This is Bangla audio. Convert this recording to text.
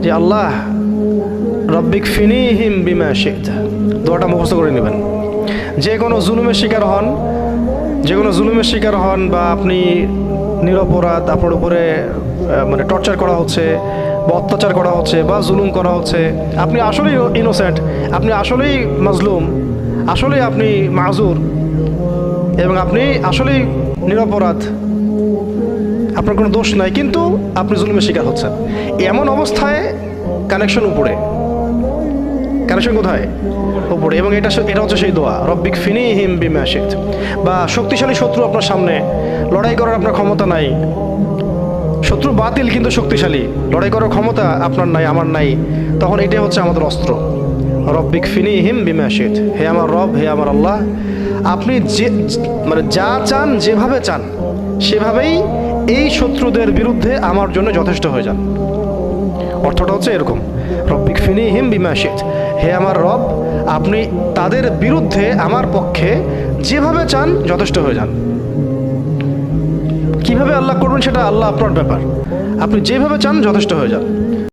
যে আল্লাহ রব্বিক ফিনিহিম বিমা শি'তা, দোয়াটা মুখস্থ করে নেবেন। যে কোনো জুলুমের শিকার হন বা আপনি নিরপরাধ, আপনার উপরে মানে টর্চার করা হচ্ছে বা অত্যাচার করা হচ্ছে বা জুলুম করা হচ্ছে, আপনি আসলেই ইনোসেন্ট, আপনি আসলেই মাজলুম, আসলেই আপনি মাযুর এবং আপনি আসলেই নিরপরাধ, আপনার কোনো দোষ নাই, কিন্তু আপনি জুলুমের শিকার হচ্ছেন। এমন অবস্থায় কানেকশন উপরে, কানেকশন কোথায়? উপরে। এবং এটা হচ্ছে সেই দোয়া, রব্বিক ফিনিহিম বিমা শি'তা। বা শক্তিশালী শত্রু আপনার সামনে, লড়াই করার আপনার ক্ষমতা নাই, শত্রু বাতিল কিন্তু শক্তিশালী, লড়াই করার ক্ষমতা আপনার নাই, আমার নাই, তখন এটাই হচ্ছে আমাদের অস্ত্র, রব্বিক ফিনিহিম বিমা শি'তা। হে আমার রব, হে আমার আল্লাহ, আপনি যে মানে যা চান, যেভাবে চান সেভাবেই এই শত্রুদের বিরুদ্ধে আমার জন্য যথেষ্ট হয়ে যান। অর্থটা হচ্ছে এরকম, রব্বিক ফিনিহিম বিমা শি'তা, হে আমার রব, আপনি তাদের বিরুদ্ধে আমার পক্ষে যেভাবে চান যথেষ্ট হয়ে যান। কিভাবে আল্লাহ করবেন সেটা আল্লাহ আপনার ব্যাপার, আপনি যেভাবে চান যথেষ্ট হয়ে যান।